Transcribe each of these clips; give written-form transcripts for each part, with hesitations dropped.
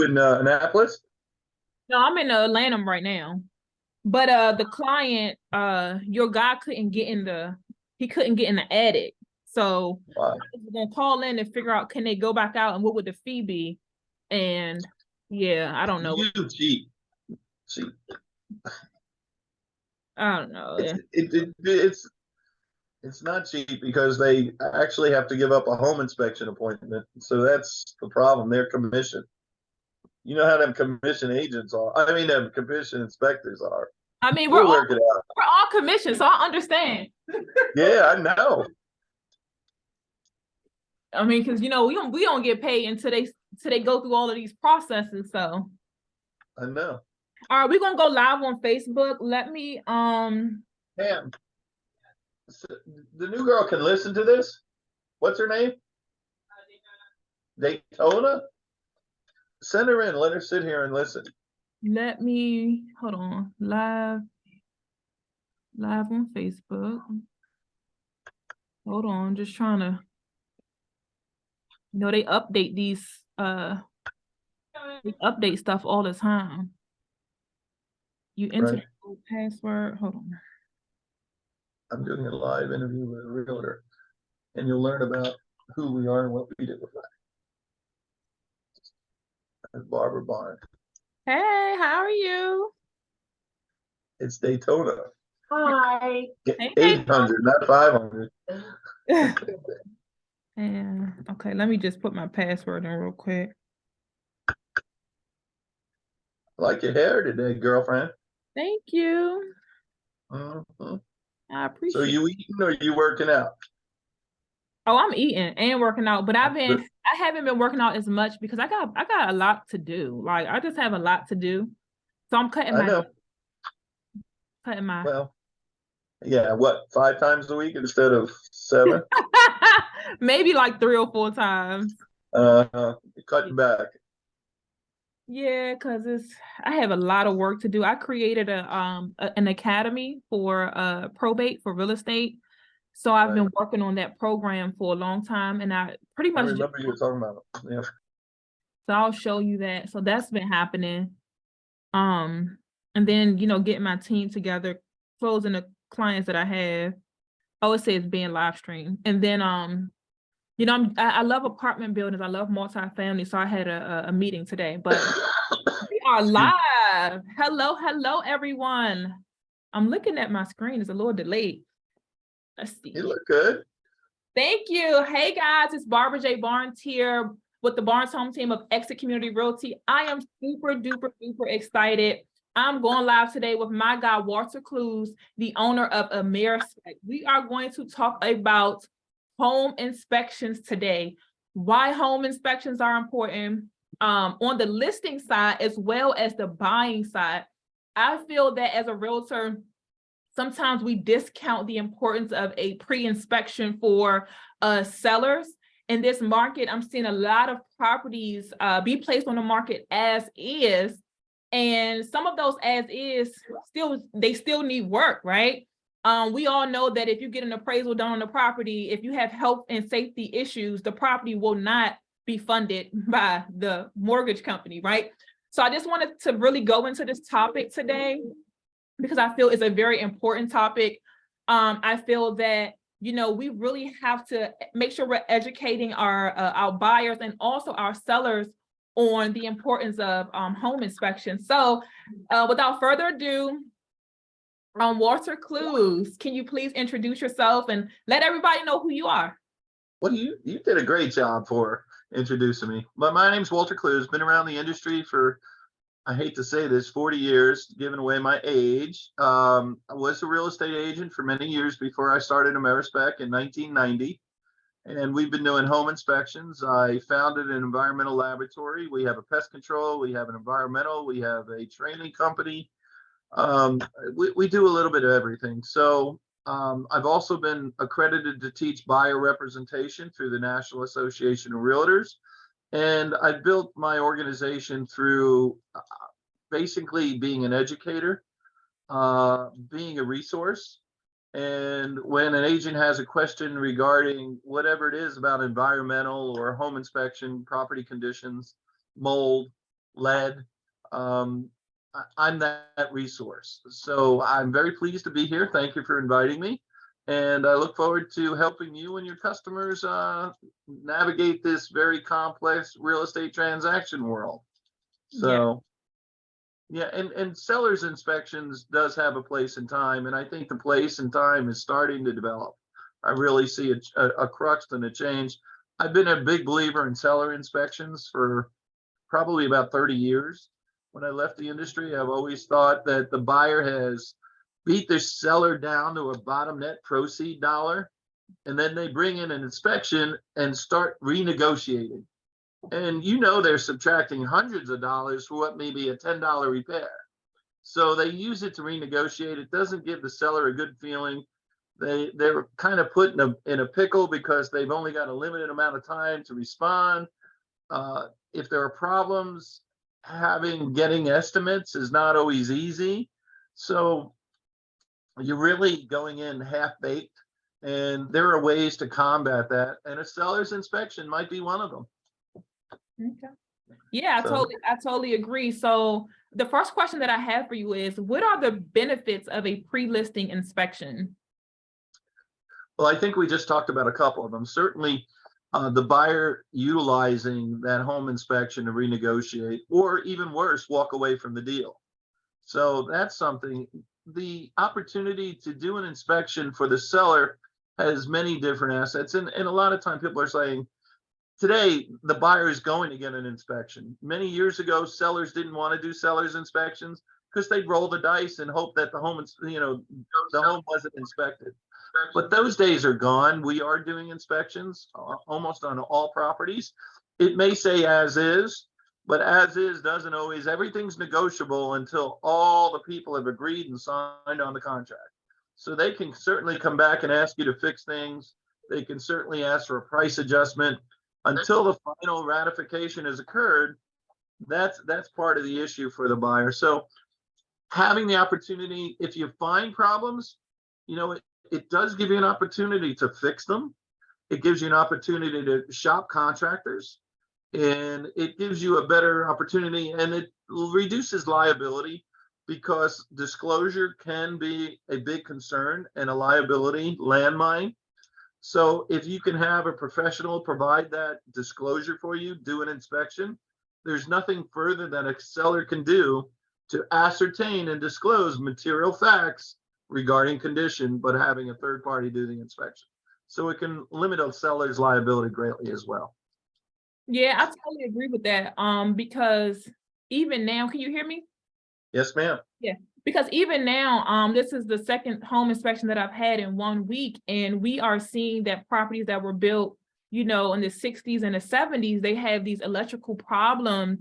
in Annapolis? No, I'm in Atlanta right now. But the client, your guy he couldn't get in the attic. So Why? I was gonna call in and figure out can they go back out and what would the fee be? And yeah, I don't know. You cheap. Cheap. I don't know. It's it's not cheap because they actually have to give up a home inspection appointment. So that's the problem. They're commission. You know how them commission agents are. I mean, them commission inspectors are. I mean, We'll work it out. we're all commissioned, so I understand. Yeah, I know. I mean, because we don't get paid until they go through all of these processes. So I know. all right, we're gonna go live on Facebook. Let me Damn. The new girl can listen to this. What's her name? Daytona? Send her in. Let her sit here and listen. let me hold on. Live on Facebook. Hold on, just trying to they update they update stuff all the time. You enter Right. the password. Hold on. I'm doing a live interview with a realtor, and you'll learn about who we are and what we do. That's Barbara Barnes. Hey, how are you? It's Daytona. Hi. Hey, 800, not 500. and okay, let me just put my password in real quick. I like your hair today, girlfriend. Thank you. Mm-hmm. I appreciate So you eating or you working out? Oh, I'm eating and working out, but I haven't been working out as much because I got a lot to do. Like I just have a lot to do. So I'm I know. cutting my Well, yeah, what, 5 times a week instead of 7? maybe like 3 or 4 times. Cutting back. Yeah, because I have a lot of work to do. I created an academy for probate for real estate. So I've been working on that program for a long time, and I pretty I much remember you were talking about it. Yeah. so I'll show you that. So that's been happening. And then getting my team together, closing the clients that I have. Oh, it says being live streamed. And then I love apartment buildings. I love multifamily. So I had a meeting today, but we are live. Hello, everyone. I'm looking at my screen. It's a little delayed. Let's see. You look good. Thank you. Hey guys, it's Barbara J. Barnes here with the Barnes Home Team of Exit Community Realty. I am super duper excited. I'm going live today with my guy, Walter Clues, the owner of Amerispec. We are going to talk about home inspections today, why home inspections are important on the listing side as well as the buying side. I feel that as a realtor, sometimes we discount the importance of a pre-inspection for sellers. In this market, I'm seeing a lot of properties be placed on the market as is, and some of those as is still need work, right? We all know that if you get an appraisal done on the property, if you have health and safety issues, the property will not be funded by the mortgage company, right? So I just wanted to really go into this topic today because I feel it's a very important topic. I feel that we really have to make sure we're educating our buyers and also our sellers on the importance of home inspection. So without further ado, Walter Clues, can you please introduce yourself and let everybody know who you are? Well, you did a great job for introducing me. But my name's Walter Clues. Been around the industry for, I hate to say this, 40 years, giving away my age. I was a real estate agent for many years before I started Amerispec in 1990. And we've been doing home inspections. I founded an environmental laboratory. We have a pest control, we have an environmental, we have a training company. We do a little bit of everything. So I've also been accredited to teach buyer representation through the National Association of Realtors. And I built my organization through basically being an educator, being a resource. And when an agent has a question regarding whatever it is about environmental or home inspection, property conditions, mold, led. I'm that resource. So I'm very pleased to be here. Thank you for inviting me. And I look forward to helping you and your customers navigate this very complex real estate transaction world. So, yeah, and seller's inspections does have a place and time, and I think the place and time is starting to develop. I really see a crux and a change. I've been a big believer in seller inspections for probably about 30 years. When I left the industry, I've always thought that the buyer has beat their seller down to a bottom net proceed dollar, and then they bring in an inspection and start renegotiating. And they're subtracting hundreds of dollars for what may be a $10 repair. So they use it to renegotiate. It doesn't give the seller a good feeling. They're kind of put in a pickle because they've only got a limited amount of time to respond. If there are problems, getting estimates is not always easy. So you're really going in half-baked, and there are ways to combat that. And a seller's inspection might be one of them. Okay. Yeah, I totally agree. So the first question that I have for you is, what are the benefits of a pre-listing inspection? Well, I think we just talked about a couple of them. Certainly, the buyer utilizing that home inspection to renegotiate, or even worse, walk away from the deal. So that's something. The opportunity to do an inspection for the seller has many different assets. And a lot of time people are saying, today, the buyer is going to get an inspection. Many years ago, sellers didn't want to do sellers inspections because they'd roll the dice and hope that the home wasn't inspected. But those days are gone. We are doing inspections almost on all properties. It may say as is, but as is doesn't always. Everything's negotiable until all the people have agreed and signed on the contract. So they can certainly come back and ask you to fix things. They can certainly ask for a price adjustment. Until the final ratification has occurred, that's part of the issue for the buyer. So having the opportunity, if you find problems, it does give you an opportunity to fix them. It gives you an opportunity to shop contractors, and it gives you a better opportunity, and it reduces liability, because disclosure can be a big concern and a liability landmine. So if you can have a professional provide that disclosure for you, do an inspection, there's nothing further that a seller can do to ascertain and disclose material facts regarding condition, but having a third party do the inspection. So it can limit a seller's liability greatly as well. Yeah, I totally agree with that. Because even now, can you hear me? Yes, ma'am. Yeah. Because even now, this is the second home inspection that I've had in 1 week, and we are seeing that properties that were built, in the 60s and the 70s, they have these electrical problems.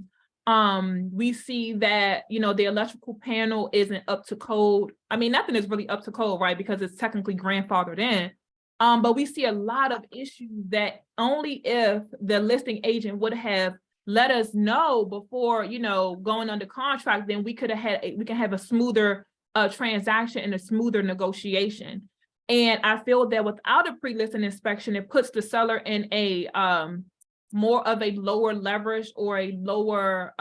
We see that, the electrical panel isn't up to code. I mean, nothing is really up to code, right? Because it's technically grandfathered in. But we see a lot of issues that only if the listing agent would have let us know before, going under contract, then we can have a smoother transaction and a smoother negotiation. And I feel that without a pre-listing inspection, it puts the seller in a more of a lower leverage or a lower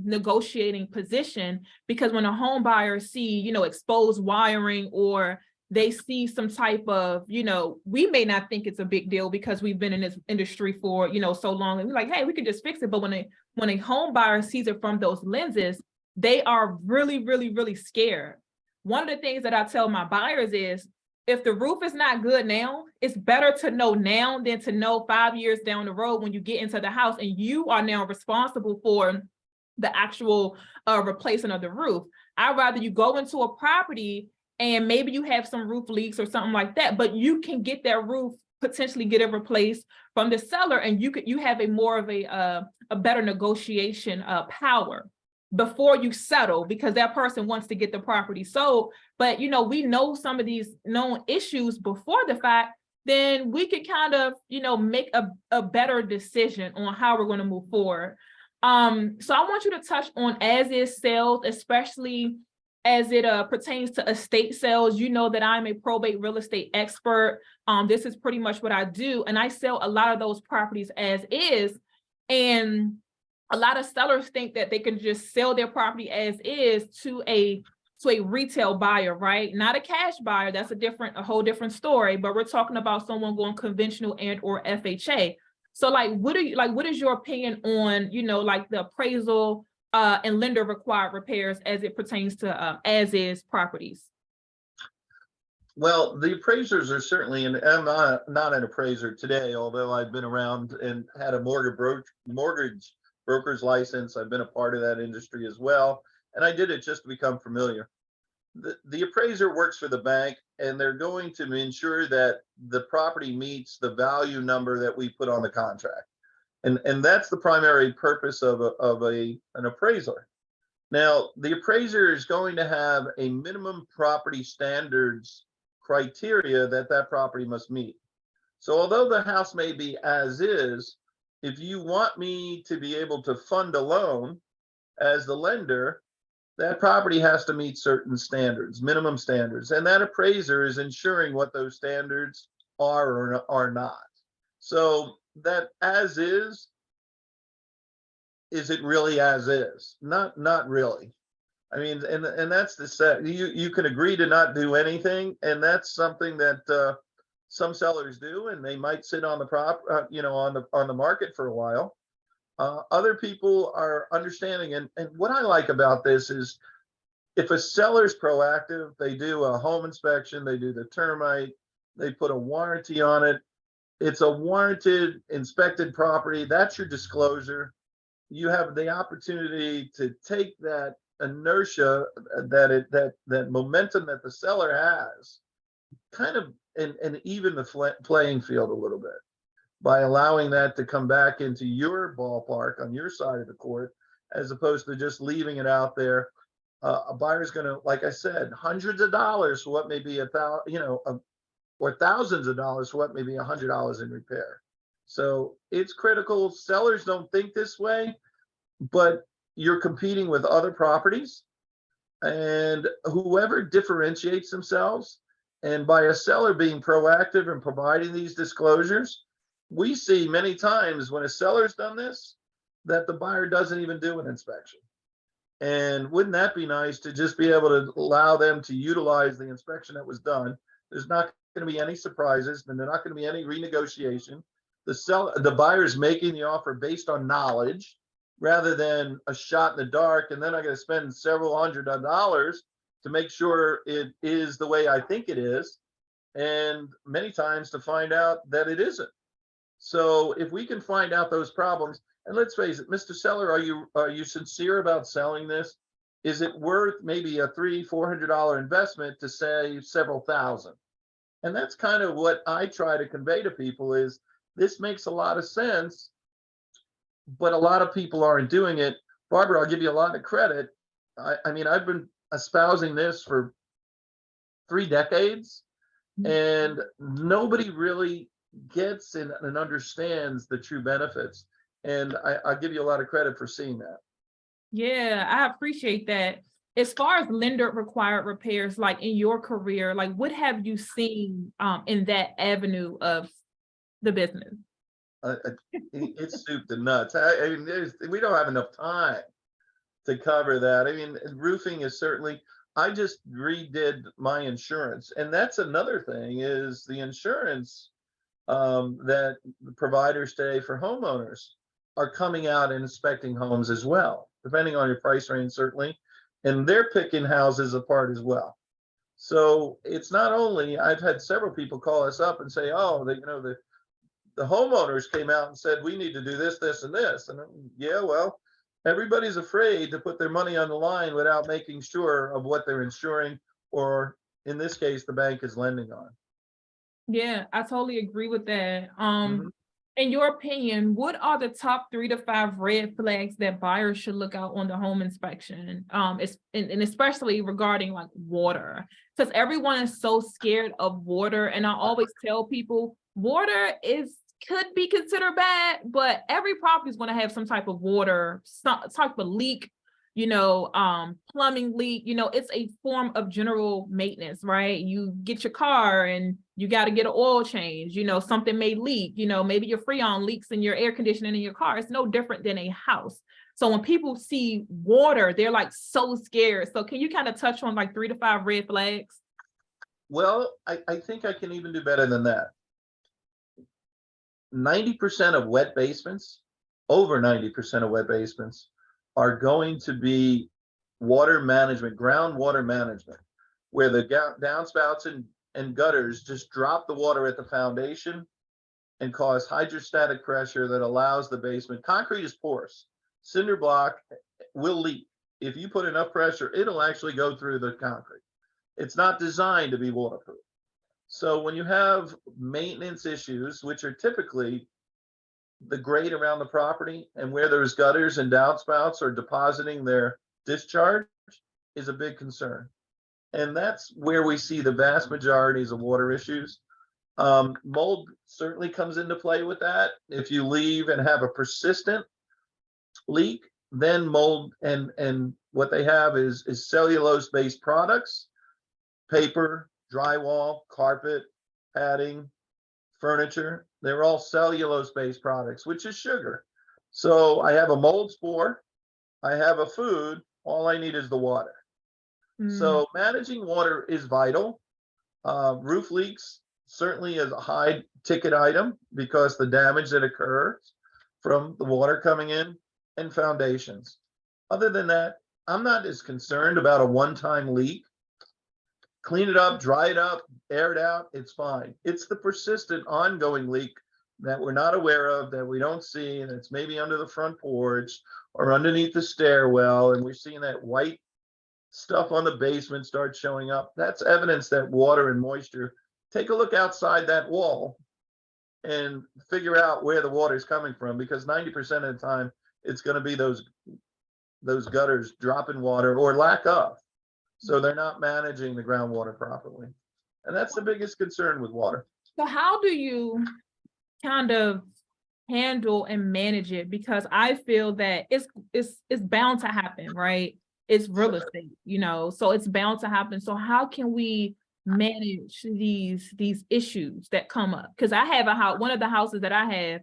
negotiating position, because when a home buyer see, exposed wiring, or they see some type of, we may not think it's a big deal because we've been in this industry for, so long, and we're like, hey, we can just fix it. But when a home buyer sees it from those lenses, they are really, really, really scared. One of the things that I tell my buyers is, if the roof is not good now, it's better to know now than to know 5 years down the road when you get into the house and you are now responsible for the actual replacement of the roof. I'd rather you go into a property and maybe you have some roof leaks or something like that, but you can get that roof, potentially get it replaced from the seller, and you have a more of a better negotiation power before you settle, because that person wants to get the property sold. But we know some of these known issues before the fact, then we could kind of make a better decision on how we're going to move forward. So I want you to touch on as-is sales, especially as it pertains to estate sales. You know that I'm a probate real estate expert. This is pretty much what I do, and I sell a lot of those properties as is. And a lot of sellers think that they can just sell their property as is to a retail buyer, right? Not a cash buyer. That's a whole different story. But we're talking about someone going conventional and or FHA. So like, what is your opinion on, like the appraisal and lender required repairs as it pertains to as is properties? Well, the appraisers are certainly, and I'm not an appraiser today, although I've been around and had a mortgage broker's license. I've been a part of that industry as well. And I did it just to become familiar. The appraiser works for the bank, and they're going to ensure that the property meets the value number that we put on the contract. And that's the primary purpose of an appraiser. Now, the appraiser is going to have a minimum property standards criteria that property must meet. So although the house may be as is, if you want me to be able to fund a loan as the lender, that property has to meet certain standards, minimum standards, and that appraiser is ensuring what those standards are or are not. So that as is it really as is? Not really. I mean, and that's the set. You can agree to not do anything, and that's something that some sellers do, and they might sit on the on the market for a while. Other people are understanding, and what I like about this is, if a seller's proactive, they do a home inspection, they do the termite, they put a warranty on it. It's a warranted, inspected property. That's your disclosure. You have the opportunity to take that inertia, that momentum that the seller has, kind of and even the playing field a little bit by allowing that to come back into your ballpark on your side of the court, as opposed to just leaving it out there. A buyer's going to, like I said, hundreds of dollars for what may be or thousands of dollars for what may be $100 in repair. So it's critical. Sellers don't think this way, but you're competing with other properties, and whoever differentiates themselves, and by a seller being proactive and providing these disclosures, we see many times when a seller's done this, that the buyer doesn't even do an inspection. And wouldn't that be nice to just be able to allow them to utilize the inspection that was done? There's not going to be any surprises, and there's not going to be any renegotiation. The buyer's making the offer based on knowledge rather than a shot in the dark, and then I got to spend several $100s to make sure it is the way I think it is, and many times to find out that it isn't. So if we can find out those problems, and let's face it, Mr. Seller, are you sincere about selling this? Is it worth maybe a $300-400 investment to save several thousand? And that's kind of what I try to convey to people is, this makes a lot of sense, but a lot of people aren't doing it. Barbara, I'll give you a lot of credit. I mean, I've been espousing this for 3 decades, and nobody really gets and understands the true benefits. And I give you a lot of credit for seeing that. Yeah, I appreciate that. As far as lender required repairs, like in your career, like what have you seen in that avenue of the business? It's soup to nuts. I mean, we don't have enough time to cover that. I mean, roofing is certainly, I just redid my insurance. And that's another thing, is the insurance that the providers today for homeowners are coming out and inspecting homes as well, depending on your price range, certainly. And they're picking houses apart as well. So it's not only, I've had several people call us up and say, oh, the homeowners came out and said, we need to do this, this, and this. And yeah, well, everybody's afraid to put their money on the line without making sure of what they're insuring, or in this case, the bank is lending on. Yeah, I totally agree with that. Mhm. In your opinion, what are the top 3 to 5 red flags that buyers should look out on the home inspection? And especially regarding like water, because everyone is so scared of water. And I always tell people water could be considered bad, but every property is going to have some type of water, some type of leak. plumbing leak, it's a form of general maintenance, right? You get your car and you got to get an oil change, something may leak, maybe your Freon leaks in your air conditioning in your car. It's no different than a house. So when people see water, they're like so scared. So can you kind of touch on like 3 to 5 red flags? Well, I think I can even do better than that. 90% of wet basements, over 90% of wet basements, are going to be water management, groundwater management, where the downspouts and gutters just drop the water at the foundation and cause hydrostatic pressure that allows the basement. Concrete is porous. Cinder block will leak. If you put enough pressure, it'll actually go through the concrete. It's not designed to be waterproof. So when you have maintenance issues, which are typically the grade around the property and where there's gutters and downspouts are depositing their discharge, is a big concern. And that's where we see the vast majorities of water issues. Mold certainly comes into play with that. If you leave and have a persistent leak, then mold and what they have is cellulose-based products, paper, drywall, carpet, padding, furniture. They're all cellulose-based products, which is sugar. So I have a mold spore, I have a food, all I need is the water. So managing water is vital. Roof leaks certainly is a high ticket item because the damage that occurs from the water coming in, and foundations. Other than that, I'm not as concerned about a one-time leak. Clean it up, dry it up, air it out, it's fine. It's the persistent ongoing leak that we're not aware of, that we don't see, and it's maybe under the front porch or underneath the stairwell, and we're seeing that white stuff on the basement start showing up. That's evidence that water and moisture. Take a look outside that wall and figure out where the water is coming from, because 90% of the time it's going to be those gutters dropping water or lack of. So they're not managing the groundwater properly. And that's the biggest concern with water. So how do you kind of handle and manage it? Because I feel that it's bound to happen, right? It's real estate, so it's bound to happen. So how can we manage these issues that come up? Because I have a house, one of the houses that I have,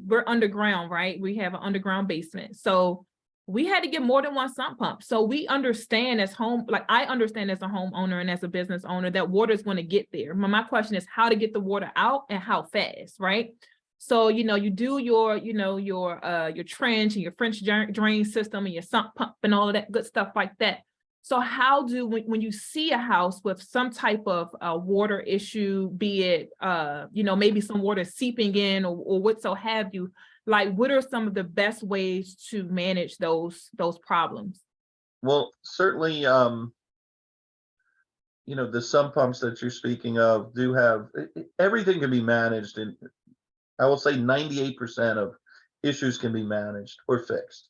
we're underground, right? We have an underground basement. So we had to get more than one sump pump. So we understand I understand as a homeowner and as a business owner that water is going to get there. My question is how to get the water out and how fast, right? So, you do your trench and your French drain system and your sump pump and all of that good stuff like that. So how when you see a house with some type of water issue, be it, maybe some water seeping in or what so have you, like what are some of the best ways to manage those problems? Well, certainly, the sump pumps that you're speaking of do have, everything can be managed, and I will say 98% of issues can be managed or fixed.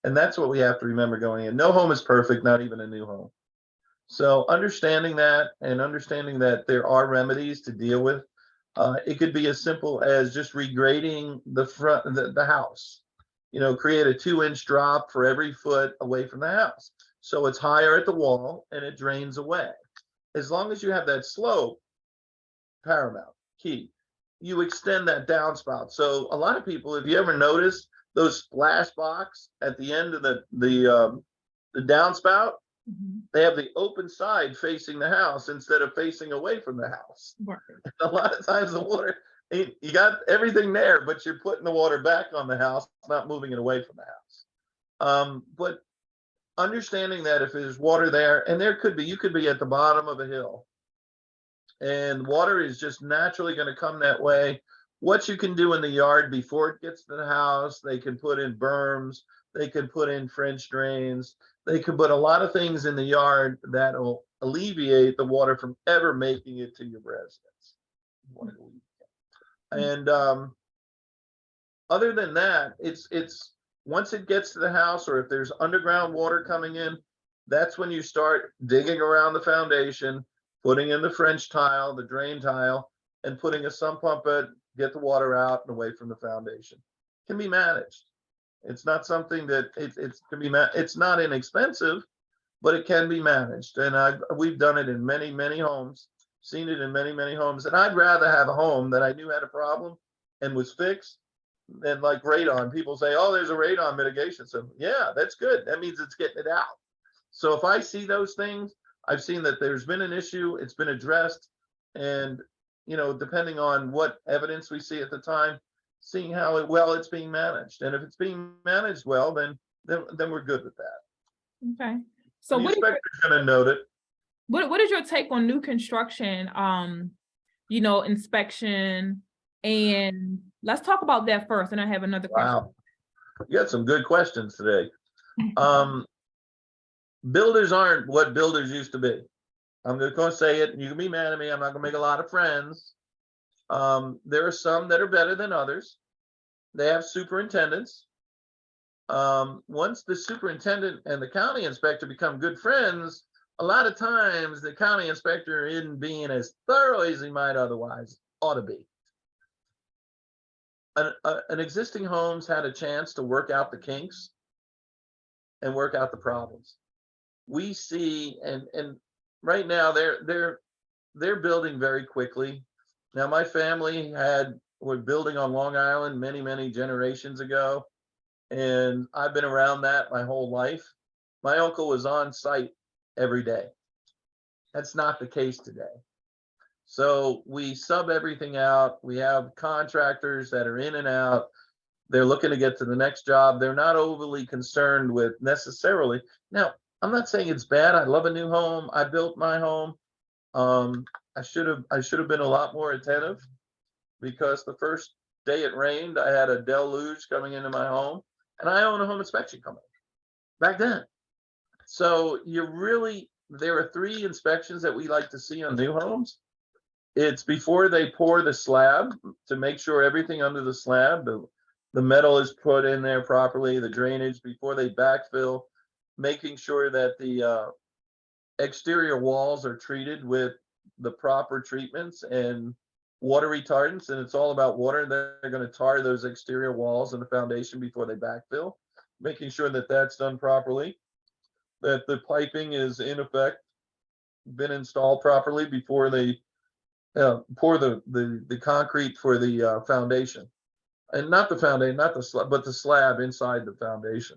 And that's what we have to remember going in. No home is perfect, not even a new home. So understanding that and understanding that there are remedies to deal with, it could be as simple as just regrading the front, the house, create a 2-inch drop for every foot away from the house. So it's higher at the wall and it drains away. As long as you have that slope, paramount, key, you extend that downspout. So a lot of people, if you ever notice those splash box at the end of the downspout, they have the open side facing the house instead of facing away from the house. Right. A lot of times the water, you got everything there, but you're putting the water back on the house, not moving it away from the house. But understanding that if there's water there, and you could be at the bottom of a hill, and water is just naturally going to come that way. What you can do in the yard before it gets to the house, they can put in berms, they can put in French drains, they can put a lot of things in the yard that will alleviate the water from ever making it to your residence. And other than that, it's once it gets to the house, or if there's underground water coming in, that's when you start digging around the foundation, putting in the French tile, the drain tile, and putting a sump pump at, get the water out and away from the foundation. Can be managed. It's not something that it's can be, it's not inexpensive, but it can be managed. And we've done it in many, many homes, seen it in many, many homes. And I'd rather have a home that I knew had a problem and was fixed than like radon. People say, oh, there's a radon mitigation. So yeah, that's good. That means it's getting it out. So if I see those things, I've seen that there's been an issue, it's been addressed, and depending on what evidence we see at the time, seeing how well it's being managed. And if it's being managed well, then we're good with that. Okay. So the inspector's going to note it. What is your take on new construction, inspection? And let's talk about that first, and I have another question. Wow, you got some good questions today. Builders aren't what builders used to be. I'm just going to say it. You can be mad at me. I'm not going to make a lot of friends. There are some that are better than others. They have superintendents. Once the superintendent and the county inspector become good friends, a lot of times the county inspector isn't being as thorough as he might otherwise ought to be. An existing home's had a chance to work out the kinks and work out the problems. We see, and right now they're building very quickly. Now my family were building on Long Island many, many generations ago, and I've been around that my whole life. My uncle was on site every day. That's not the case today. So we sub everything out. We have contractors that are in and out. They're looking to get to the next job. They're not overly concerned with necessarily. Now, I'm not saying it's bad. I love a new home. I built my home. I should have been a lot more attentive, because the first day it rained, I had a deluge coming into my home, and I own a home inspection company back then. So there are 3 inspections that we like to see on new homes. It's before they pour the slab, to make sure everything under the slab, the metal is put in there properly, the drainage, before they backfill, making sure that the exterior walls are treated with the proper treatments and water retardants. And it's all about water. They're going to tar those exterior walls and the foundation before they backfill, making sure that that's done properly, that the piping is in effect been installed properly before they pour the concrete for the foundation, and not the foundation, not the slab, but the slab inside the foundation.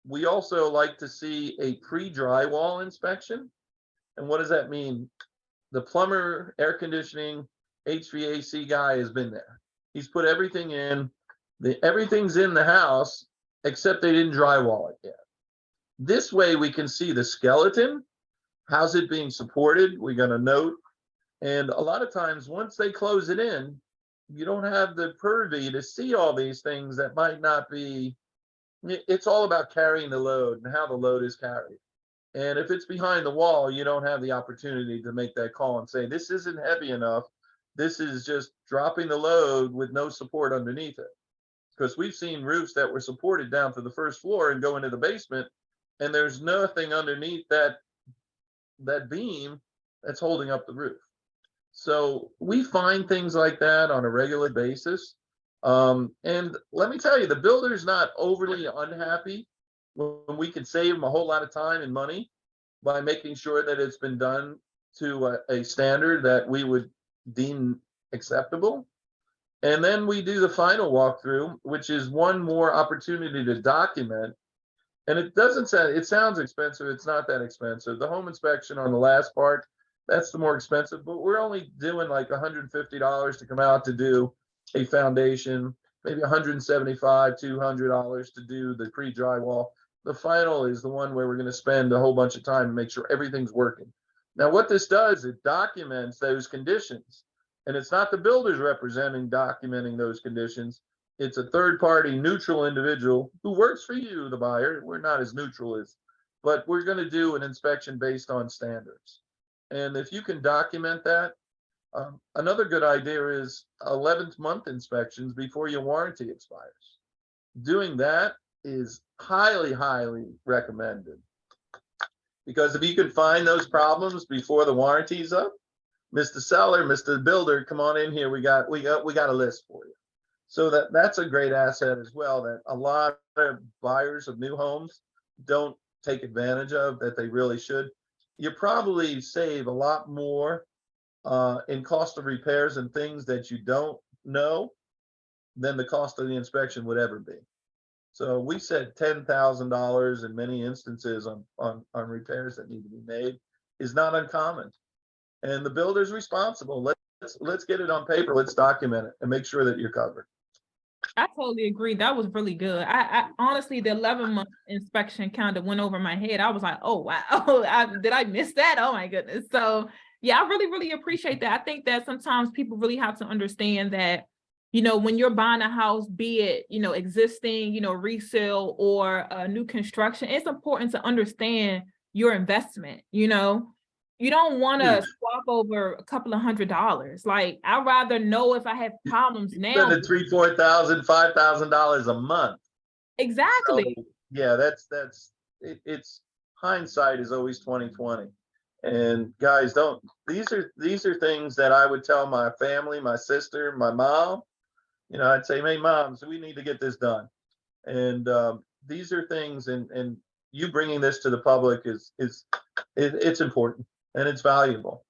We also like to see a pre-drywall inspection. And what does that mean? The plumber, air conditioning, HVAC guy has been there. He's put everything in. Everything's in the house, except they didn't drywall it yet. This way we can see the skeleton. How's it being supported? We're going to note. And a lot of times, once they close it in, you don't have the purview to see all these things that might not be. It's all about carrying the load and how the load is carried. And if it's behind the wall, you don't have the opportunity to make that call and say, this isn't heavy enough. This is just dropping the load with no support underneath it. Because we've seen roofs that were supported down to the first floor and go into the basement, and there's nothing underneath that beam that's holding up the roof. So we find things like that on a regular basis. And let me tell you, the builder's not overly unhappy when we can save them a whole lot of time and money by making sure that it's been done to a standard that we would deem acceptable. And then we do the final walkthrough, which is one more opportunity to document. And it sounds expensive. It's not that expensive. The home inspection on the last part, that's the more expensive, but we're only doing like $150 to come out to do a foundation, maybe $175, $200 to do the pre-drywall. The final is the one where we're going to spend a whole bunch of time to make sure everything's working. Now, what this does, it documents those conditions. And it's not the builders documenting those conditions. It's a third-party neutral individual who works for you, the buyer. We're not as neutral as, but we're going to do an inspection based on standards. And if you can document that, another good idea is 11th month inspections before your warranty expires. Doing that is highly, highly recommended, because if you can find those problems before the warranty's up, Mr. Seller, Mr. Builder, come on in here. We got a list for you. So that's a great asset as well, that a lot of buyers of new homes don't take advantage of, that they really should. You probably save a lot more in cost of repairs and things that you don't know than the cost of the inspection would ever be. So we said $10,000 in many instances on repairs that need to be made is not uncommon. And the builder's responsible. Let's get it on paper. Let's document it and make sure that you're covered. I totally agree. That was really good. I honestly, the 11-month inspection kind of went over my head. I was like, oh, wow. Did I miss that? Oh, my goodness. So, yeah, I really, really appreciate that. I think that sometimes people really have to understand that, when you're buying a house, be it, existing, resale or new construction, it's important to understand your investment, You don't want to swap over a couple of $100. Like, I'd rather know if I have problems now. Spending $3,000, $4,000, $5,000 a month. Exactly. So, yeah, it's hindsight is always 20/20. And guys, these are things that I would tell my family, my sister, my mom. I'd say, hey, moms, we need to get this done. And these are things, and you bringing this to the public it's important and it's valuable.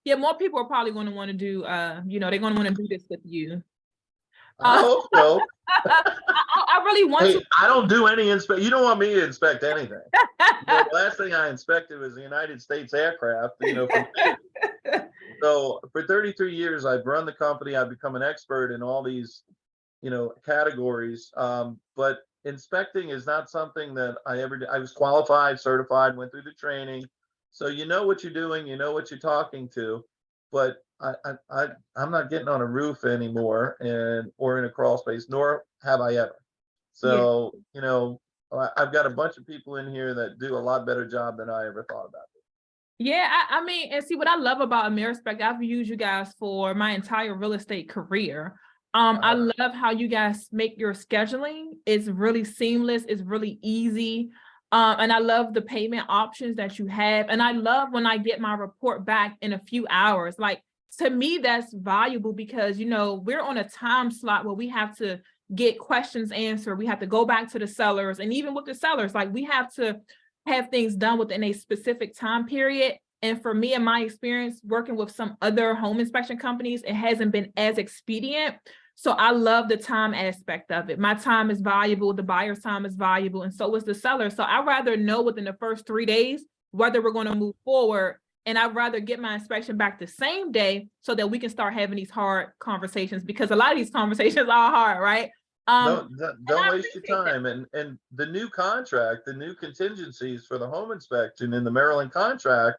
Yeah, more people are probably going to want to do, they're going to want to do this with you. I hope so. I really want to. I don't do any You don't want me to inspect anything. The last thing I inspected was the United States aircraft, So for 33 years, I've run the company. I've become an expert in all these, categories. But inspecting is not something that I ever did. I was qualified, certified, went through the training. So you know what you're doing, you know what you're talking to, but I'm not getting on a roof anymore or in a crawl space, nor have I ever. So, I've got a bunch of people in here that do a lot better job than I ever thought about. Yeah, I mean, and see what I love about AmeriSpec, I've used you guys for my entire real estate career. I love how you guys make your scheduling. It's really seamless. It's really easy. And I love the payment options that you have. And I love when I get my report back in a few hours. Like, to me, that's valuable because, we're on a time slot where we have to get questions answered. We have to go back to the sellers. And even with the sellers, like, we have to have things done within a specific time period. And for me, in my experience working with some other home inspection companies, it hasn't been as expedient. So I love the time aspect of it. My time is valuable. The buyer's time is valuable. And so is the seller. So I'd rather know within the first 3 days whether we're going to move forward. And I'd rather get my inspection back the same day so that we can start having these hard conversations, because a lot of these conversations are hard, right? Don't waste your time. And the new contract, the new contingencies for the home inspection in the Maryland contract,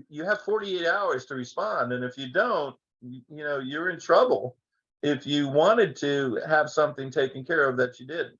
you have 48 hours to respond. And if you don't, you're in trouble if you wanted to have something taken care of that you didn't.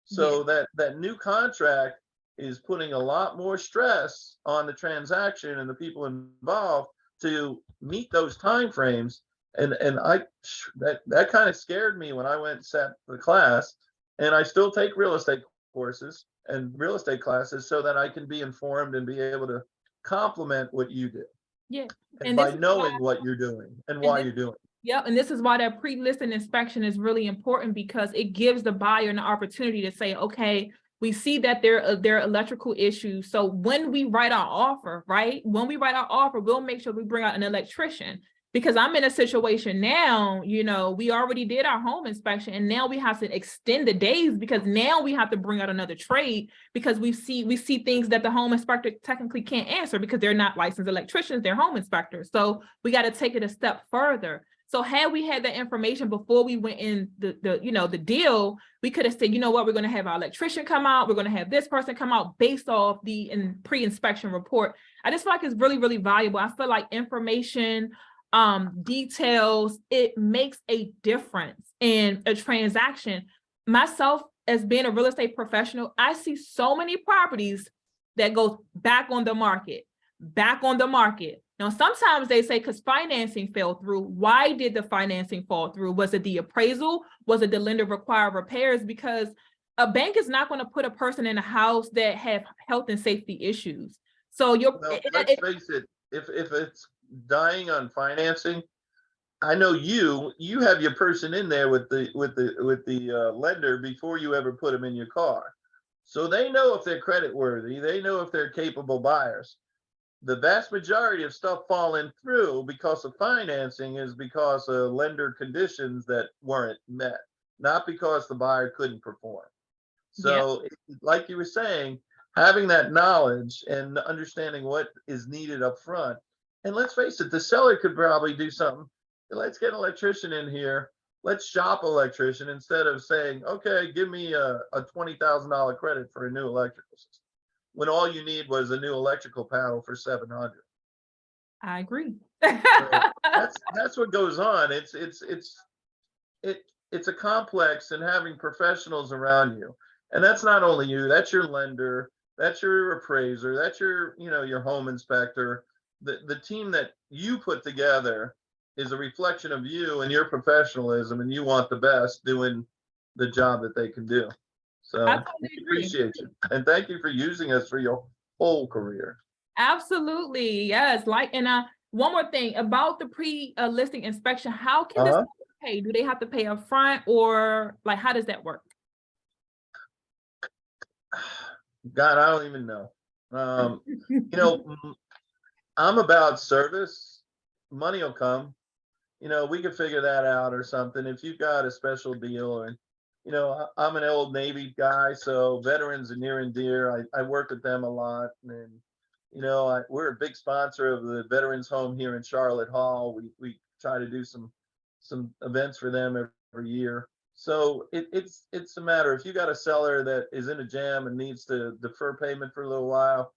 So that new contract is putting a lot more stress on the transaction and the people involved to meet those timeframes. And that kind of scared me when I went and sat the class. And I still take real estate courses and real estate classes so that I can be informed and be able to complement what you do. Yeah. And by knowing what you're doing and why you're doing it. Yeah, and this is why that pre-listing inspection is really important, because it gives the buyer an opportunity to say, okay, we see that there are electrical issues. So when we write our offer, right? When we write our offer, we'll make sure we bring out an electrician, because I'm in a situation now, we already did our home inspection and now we have to extend the days because now we have to bring out another trade because we see things that the home inspector technically can't answer because they're not licensed electricians, they're home inspectors. So we got to take it a step further. So had we had that information before we went in the deal, we could have said, you know what, we're going to have our electrician come out. We're going to have this person come out based off the pre-inspection report. I just feel like it's really, really valuable. I feel like information, details, it makes a difference in a transaction. Myself, as being a real estate professional, I see so many properties that go back on the market. Now, sometimes they say because financing fell through. Why did the financing fall through? Was it the appraisal? Was it the lender required repairs? Because a bank is not going to put a person in a house that have health and safety issues. So let's face it, if it's dying on financing, I know you have your person in there with the lender before you ever put them in your car. So they know if they're credit worthy, they know if they're capable buyers. The vast majority of stuff falling through because of financing is because of lender conditions that weren't met, not because the buyer couldn't perform. Yeah, So, like you were saying, having that knowledge and understanding what is needed up front. And let's face it, the seller could probably do something. Let's get an electrician in here. Let's shop electrician instead of saying, okay, give me a $20,000 credit for a new electrical system, when all you need was a new electrical panel for 700. I agree. So that's what goes on. It it's a complex, and having professionals around you. And that's not only you, that's your lender, that's your appraiser, that's your home inspector. The team that you put together is a reflection of you and your professionalism, and you want the best doing the job that they can do. I So we totally agree. appreciate you. And thank you for using us for your whole career. Absolutely. Yes. Like, and one more thing about the pre-listing inspection, how can this Uh-huh. pay? Do they have to pay up front, or like how does that work? God, I don't even know. I'm about service. Money will come. We can figure that out or something. If you've got a special deal, and I'm an old Navy guy, so veterans are near and dear. I work with them a lot, and we're a big sponsor of the Veterans Home here in Charlotte Hall. We try to do some events for them every year. So it's a matter, if you got a seller that is in a jam and needs to defer payment for a little while,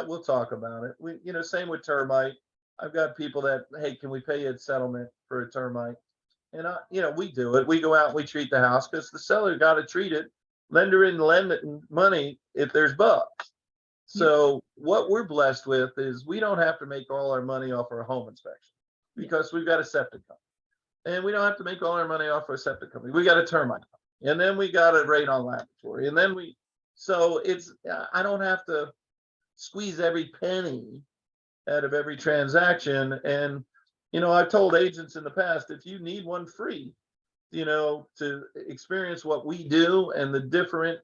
we'll talk about it. Same with termite. I've got people that, hey, can we pay you a settlement for a termite? And we do it. We go out and we treat the house because the seller got to treat it. Lender isn't lending money if there's bugs. So what we're blessed with is we don't have to make all our money off our home inspection because we've got a septic company. And we don't have to make all our money off our septic company. We got a termite company. And then we got a radon laboratory. And then so I don't have to squeeze every penny out of every transaction. And, I've told agents in the past, if you need one free, to experience what we do and the difference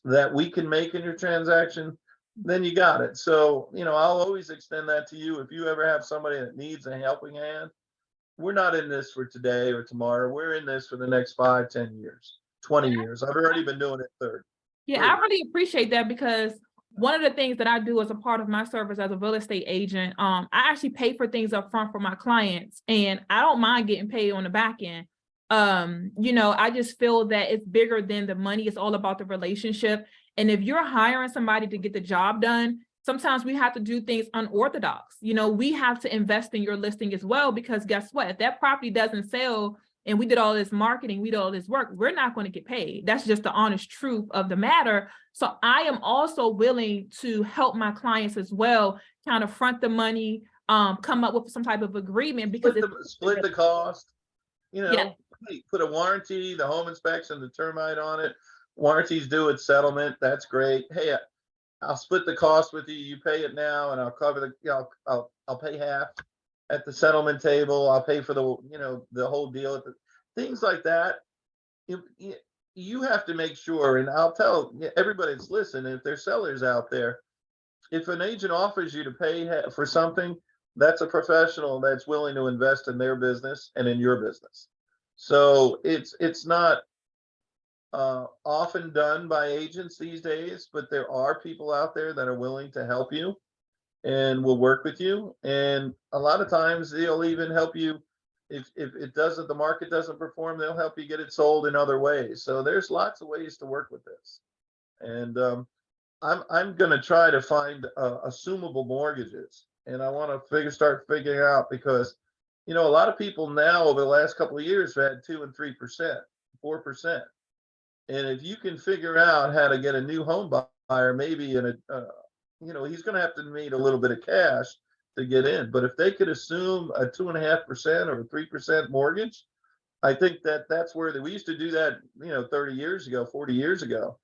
that we can make in your transaction, then you got it. So, I'll always extend that to you. If you ever have somebody that needs a helping hand, we're not in this for today or tomorrow. We're in this for the next 5, 10 years, 20 years. I've already been doing it 30. Yeah, I really appreciate that, because one of the things that I do as a part of my service as a real estate agent, I actually pay for things up front for my clients, and I don't mind getting paid on the back end. I just feel that it's bigger than the money. It's all about the relationship. And if you're hiring somebody to get the job done, sometimes we have to do things unorthodox. We have to invest in your listing as well, because guess what? If that property doesn't sell and we did all this marketing, we did all this work, we're not going to get paid. That's just the honest truth of the matter. So I am also willing to help my clients as well, kind of front the money, come up with some type of agreement, because split the cost, yeah, put a warranty, the home inspection, the termite on it. Warranties due at settlement. That's great. Hey, I'll split the cost with you. You pay it now, and I'll cover I'll pay half at the settlement table. I'll pay for the whole deal. Things like that. You have to make sure, and I'll tell everybody that's listening, if there's sellers out there, if an agent offers you to pay for something, that's a professional that's willing to invest in their business and in your business. So it's not often done by agents these days, but there are people out there that are willing to help you and will work with you. And a lot of times they'll even help you if the market doesn't perform, they'll help you get it sold in other ways. So there's lots of ways to work with this. And I'm going to try to find assumable mortgages, and I want to start figuring out, because a lot of people now over the last couple of years have had 2 and 3%, 4%. And if you can figure out how to get a new home buyer, maybe he's going to have to need a little bit of cash to get in. But if they could assume a 2.5% or a 3% mortgage, I think that's where we used to do that, 30 years ago, 40 years ago.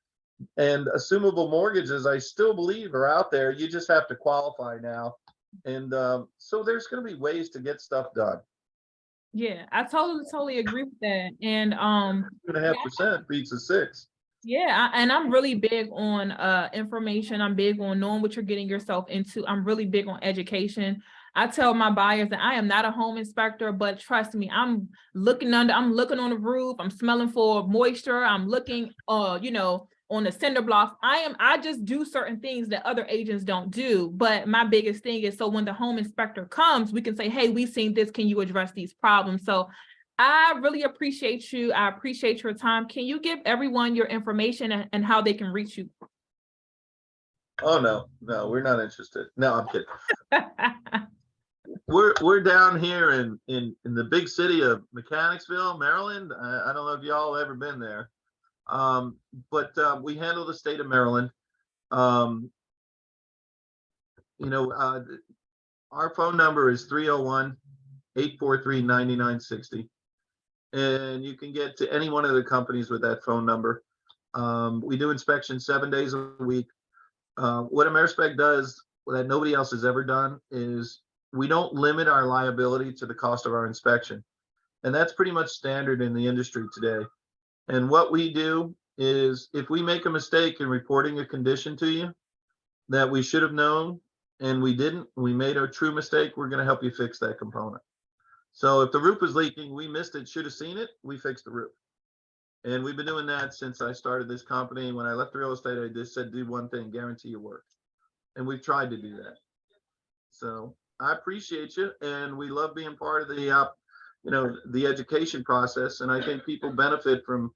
And assumable mortgages, I still believe, are out there. You just have to qualify now. And so there's going to be ways to get stuff done. Yeah, I totally agree with that. And 2.5% beats a 6. yeah, and I'm really big on information. I'm big on knowing what you're getting yourself into. I'm really big on education. I tell my buyers that I am not a home inspector, but trust me, I'm looking on the roof, I'm smelling for moisture, I'm looking on the cinder blocks. I just do certain things that other agents don't do. But my biggest thing is, so when the home inspector comes, we can say, hey, we've seen this, can you address these problems? So I really appreciate you. I appreciate your time. Can you give everyone your information and how they can reach you? Oh no, we're not interested. No, I'm kidding. We're down here in the big city of Mechanicsville, Maryland. I don't know if y'all ever been there, but we handle the state of Maryland. Um, our phone number is 301-843-9960, and you can get to any one of the companies with that phone number. We do inspections 7 days a week. What AmeriSpec does that nobody else has ever done is we don't limit our liability to the cost of our inspection. And that's pretty much standard in the industry today. And what we do is if we make a mistake in reporting a condition to you that we should have known and we didn't, we made a true mistake, we're going to help you fix that component. So if the roof was leaking, we missed it, should have seen it, we fixed the roof. And we've been doing that since I started this company. When I left real estate, I just said, do one thing, guarantee your work. And we've tried to do that. So I appreciate you. And we love being part of the education process. And I think people benefit from,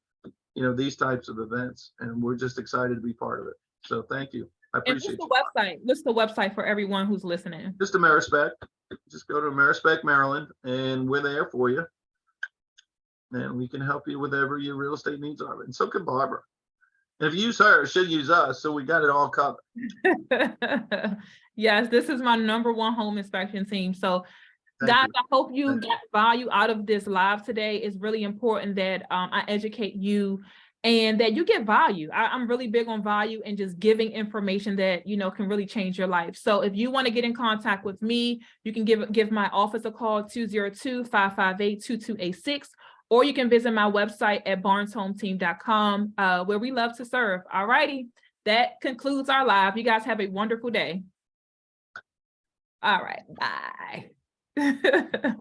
these types of events. And we're just excited to be part of it. So thank you. I appreciate you. What's the website for everyone who's listening? Just AmeriSpec. Just go to AmeriSpec Maryland and we're there for you. And we can help you with whatever your real estate needs are. And so can Barbara. And if you use her, she'll use us. So we got it all covered. Yes, this is my #1 home inspection team. So guys, I hope you got value out of this live today. It's really important that I educate you and that you get value. I'm really big on value and just giving information that, can really change your life. So if you want to get in contact with me, you can give my office a call, 202-558-2286. Or you can visit my website at barneshometeam.com, where we love to serve. All righty. That concludes our live. You guys have a wonderful day. All right. Bye.